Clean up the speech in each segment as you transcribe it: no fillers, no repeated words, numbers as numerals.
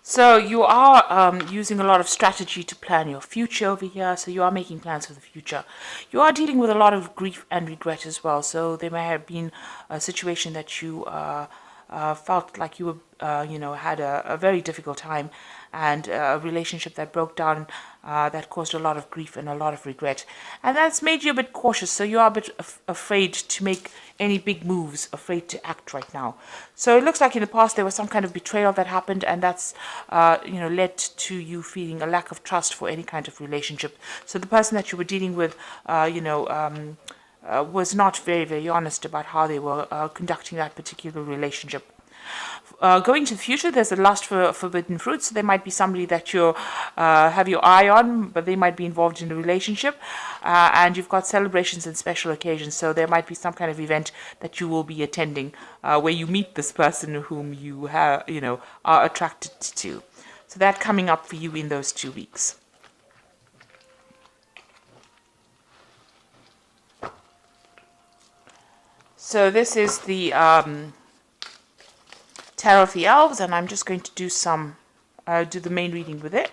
So you are using a lot of strategy to plan your future over here. So you are making plans for the future. You are dealing with a lot of grief and regret as well. So there may have been a situation that you felt like you were, had a very difficult time, and a relationship that broke down, that caused a lot of grief and a lot of regret, and that's made you a bit cautious. So you are a bit afraid to make any big moves, afraid to act right now. So it looks like in the past there was some kind of betrayal that happened, and that's led to you feeling a lack of trust for any kind of relationship. So the person that you were dealing with, was not very, very honest about how they were conducting that particular relationship. Going to the future, there's a lust for forbidden fruit. So there might be somebody that you have your eye on, but they might be involved in a relationship. And you've got celebrations and special occasions. So there might be some kind of event that you will be attending where you meet this person whom you have, are attracted to. So that coming up for you in those 2 weeks. So this is the Tarot of the Elves, and I'm just going to do do the main reading with it.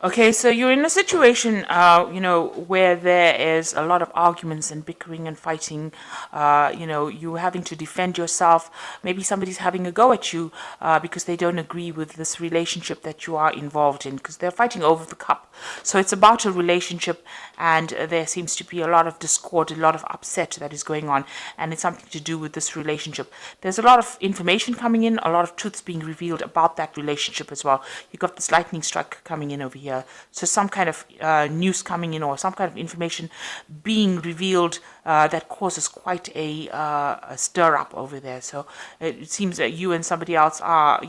Okay, so you're in a situation, where there is a lot of arguments and bickering and fighting. You're having to defend yourself. Maybe somebody's having a go at you because they don't agree with this relationship that you are involved in, because they're fighting over the cup. So it's about a relationship, and there seems to be a lot of discord, a lot of upset that is going on, and it's something to do with this relationship. There's a lot of information coming in, a lot of truths being revealed about that relationship as well. You've got this lightning strike coming in over here. So some kind of news coming in, or some kind of information being revealed that causes quite a stir up over there. So it seems that you and somebody else are,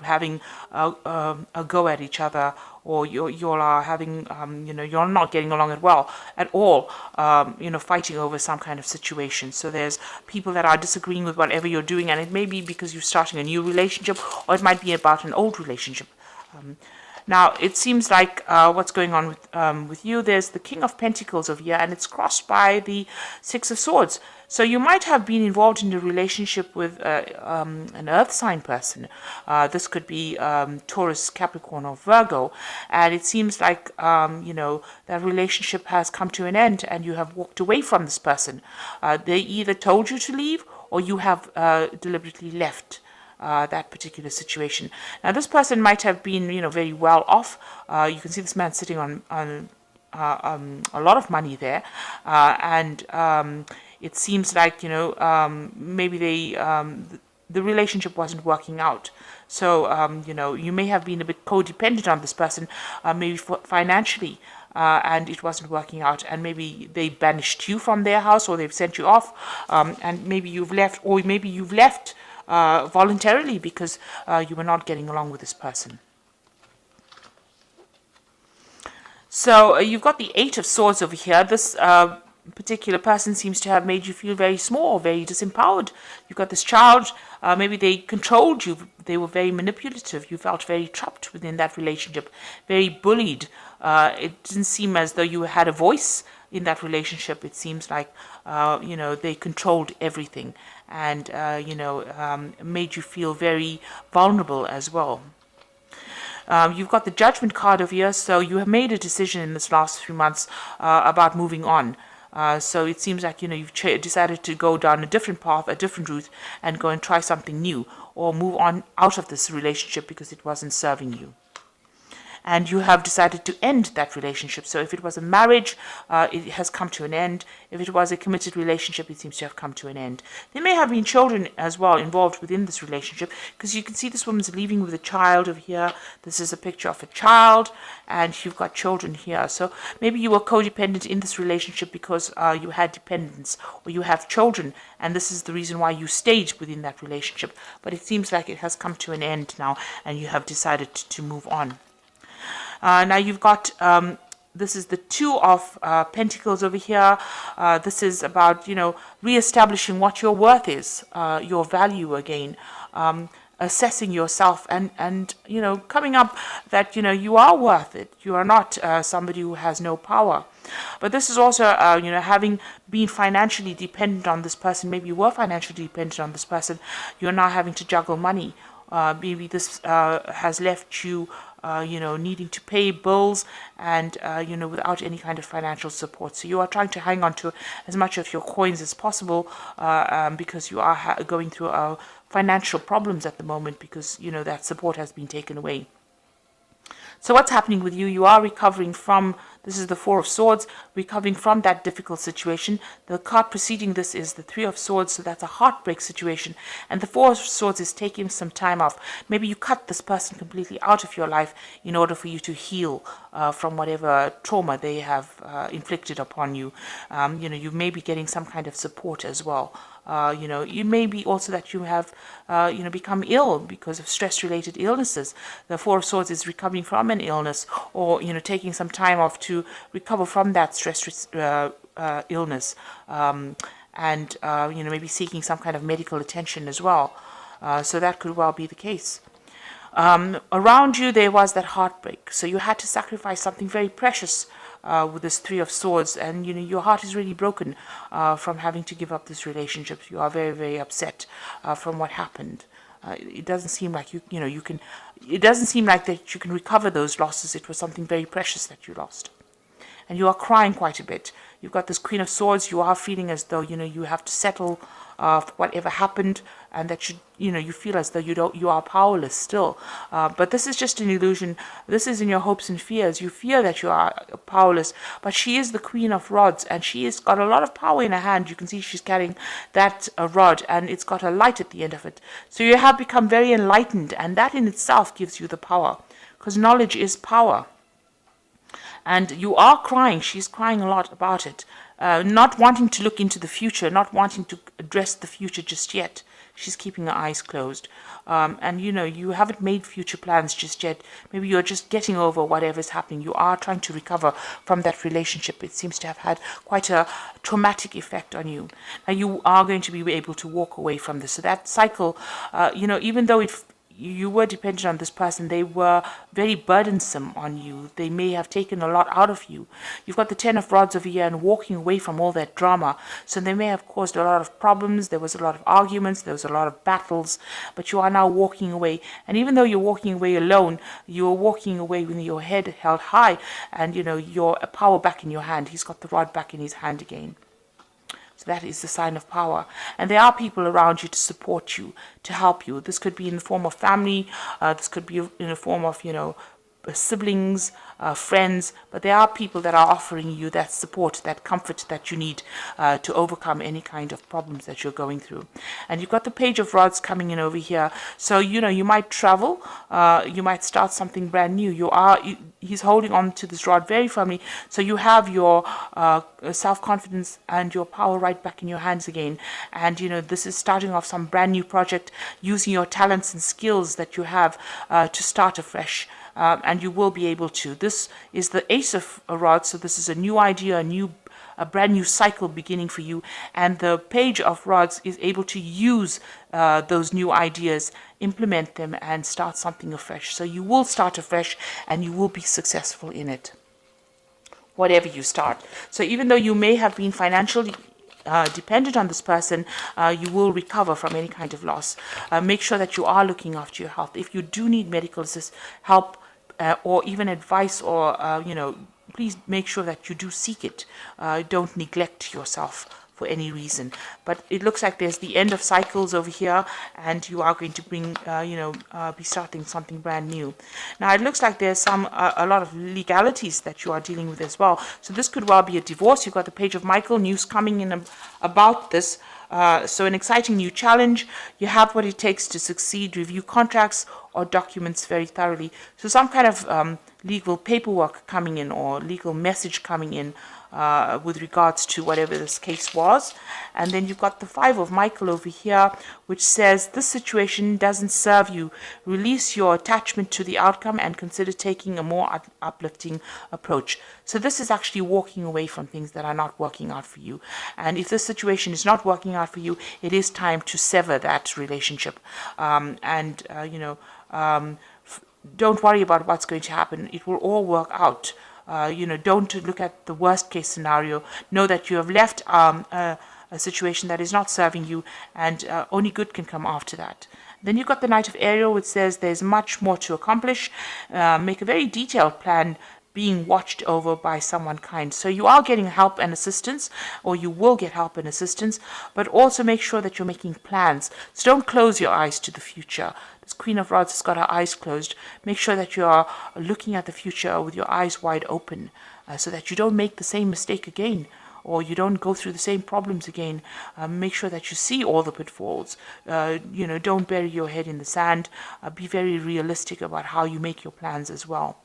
having a go at each other, or you all are having, you're not getting along at all, fighting over some kind of situation. So there's people that are disagreeing with whatever you're doing, and it may be because you're starting a new relationship, or it might be about an old relationship. Now, it seems like what's going on with you, there's the King of Pentacles over here, and it's crossed by the Six of Swords. So you might have been involved in a relationship with an earth sign person. This could be Taurus, Capricorn, or Virgo. And it seems like, that relationship has come to an end, and you have walked away from this person. They either told you to leave, or you have deliberately left that particular situation. Now, this person might have been, very well off. You can see this man sitting on a lot of money there, and it seems like maybe the relationship wasn't working out. So you may have been a bit codependent on this person, maybe financially. And it wasn't working out, and maybe they banished you from their house, or they've sent you off, and maybe you've left, or maybe you've left voluntarily because you were not getting along with this person. So you've got the Eight of Swords over here. This particular person seems to have made you feel very small, very disempowered. You've got this child. Maybe they controlled you. They were very manipulative. You felt very trapped within that relationship, very bullied. It didn't seem as though you had a voice in that relationship. It seems like, they controlled everything, and, made you feel very vulnerable as well. You've got the Judgment card over here, so you have made a decision in this last 3 months about moving on. So it seems like, you've decided to go down a different path, a different route, and go and try something new, or move on out of this relationship because it wasn't serving you. And you have decided to end that relationship. So if it was a marriage, it has come to an end. If it was a committed relationship, it seems to have come to an end. There may have been children as well involved within this relationship, because you can see this woman's leaving with a child over here. This is a picture of a child, and you've got children here. So maybe you were codependent in this relationship because you had dependents, or you have children, and this is the reason why you stayed within that relationship. But it seems like it has come to an end now, and you have decided to move on. Now you've got, this is the Two of Pentacles over here. This is about, re-establishing what your worth is, your value again. assessing yourself and coming up that you are worth it. You are not somebody who has no power. But this is also having been financially dependent on this person. Maybe you were financially dependent on this person. You're now having to juggle money. Maybe this has left you needing to pay bills and without any kind of financial support. So you are trying to hang on to as much of your coins as possible because you are going through financial problems at the moment because that support has been taken away. So what's happening with you? You are recovering from, this is the Four of Swords, recovering from that difficult situation. The card preceding this is the Three of Swords, so that's a heartbreak situation. And the Four of Swords is taking some time off. Maybe you cut this person completely out of your life in order for you to heal from whatever trauma they have inflicted upon you. You may be getting some kind of support as well. You may be also that you have, become ill because of stress-related illnesses. The Four of Swords is recovering from an illness or, taking some time off to recover from that stress illness and, maybe seeking some kind of medical attention as well. So that could well be the case. Around you, there was that heartbreak. So you had to sacrifice something very precious with this Three of Swords, and your heart is really broken from having to give up this relationship. You are very, very upset from what happened. It doesn't seem like you can. It doesn't seem like that you can recover those losses. It was something very precious that you lost, and you are crying quite a bit. You've got this Queen of Swords. You are feeling as though you have to settle for whatever happened, and that you feel as though you are powerless still. But this is just an illusion. This is in your hopes and fears. You fear that you are powerless, but she is the Queen of Rods, and she has got a lot of power in her hand. You can see she's carrying that rod, and it's got a light at the end of it. So you have become very enlightened, and that in itself gives you the power, because knowledge is power. And you are crying. She's crying a lot about it. Not wanting to look into the future, not wanting to address the future just yet. She's keeping her eyes closed. And you haven't made future plans just yet. Maybe you're just getting over whatever's happening. You are trying to recover from that relationship. It seems to have had quite a traumatic effect on you. Now you are going to be able to walk away from this. So that cycle, even though you were dependent on this person, they were very burdensome on you. They may have taken a lot out of you. You've got the Ten of Rods over here and walking away from all that drama. So they may have caused a lot of problems. There was a lot of arguments. There was a lot of battles. But you are now walking away. And even though you're walking away alone, you're walking away with your head held high and, your power back in your hand. He's got the rod back in his hand again. So that is the sign of power. And there are people around you to support you, to help you. This could be in the form of family. This could be in the form of, siblings, friends, but there are people that are offering you that support, that comfort that you need to overcome any kind of problems that you're going through. And you've got the Page of Rods coming in over here. So, you might travel, you might start something brand new. He's holding on to this rod very firmly. So you have your self-confidence and your power right back in your hands again. And, this is starting off some brand new project, using your talents and skills that you have to start afresh. And you will be able to. This is the Ace of Rods, so this is a new idea, a brand new cycle beginning for you. And the Page of Rods is able to use those new ideas, implement them, and start something afresh. So you will start afresh, and you will be successful in it, whatever you start. So even though you may have been financially dependent on this person, you will recover from any kind of loss. Make sure that you are looking after your health. If you do need medical help or even advice, or please make sure that you do seek it. Don't neglect yourself for any reason. But it looks like there's the end of cycles over here, and you are going to be starting something brand new. Now it looks like there's a lot of legalities that you are dealing with as well. So this could well be a divorce. You've got the Page of Michael, news coming in about this. So an exciting new challenge. You have what it takes to succeed. Review contracts or documents very thoroughly. So some kind of legal paperwork coming in, or legal message coming in. with regards to whatever this case was. And then you've got the 5 of Michael over here, which says this situation doesn't serve you. Release your attachment to the outcome and consider taking a more uplifting approach. So this is actually walking away from things that are not working out for you. And if this situation is not working out for you, it is time to sever that relationship. Don't worry about what's going to happen. It will all work out. Don't look at the worst case scenario. Know that you have left a situation that is not serving you, and only good can come after that. Then you've got the Knight of Ariel, which says there's much more to accomplish. Make a very detailed plan, being watched over by someone kind. So you are getting help and assistance, or you will get help and assistance, but also make sure that you're making plans. So don't close your eyes to the future. This Queen of Rods has got her eyes closed. Make sure that you are looking at the future with your eyes wide open, so that you don't make the same mistake again, or you don't go through the same problems again. Make sure that you see all the pitfalls. Don't bury your head in the sand. Be very realistic about how you make your plans as well.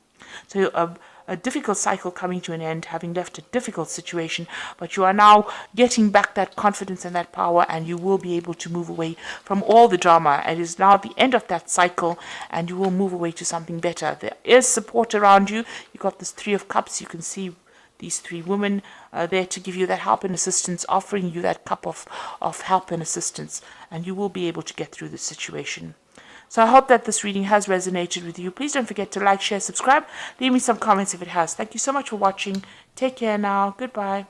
So a difficult cycle coming to an end, having left a difficult situation, but you are now getting back that confidence and that power, and you will be able to move away from all the drama. It is now the end of that cycle, and you will move away to something better. There is support around you. You've got this 3 of Cups. You can see these 3 women there to give you that help and assistance, offering you that cup of help and assistance, and you will be able to get through this situation. So I hope that this reading has resonated with you. Please don't forget to like, share, subscribe. Leave me some comments if it has. Thank you so much for watching. Take care now. Goodbye.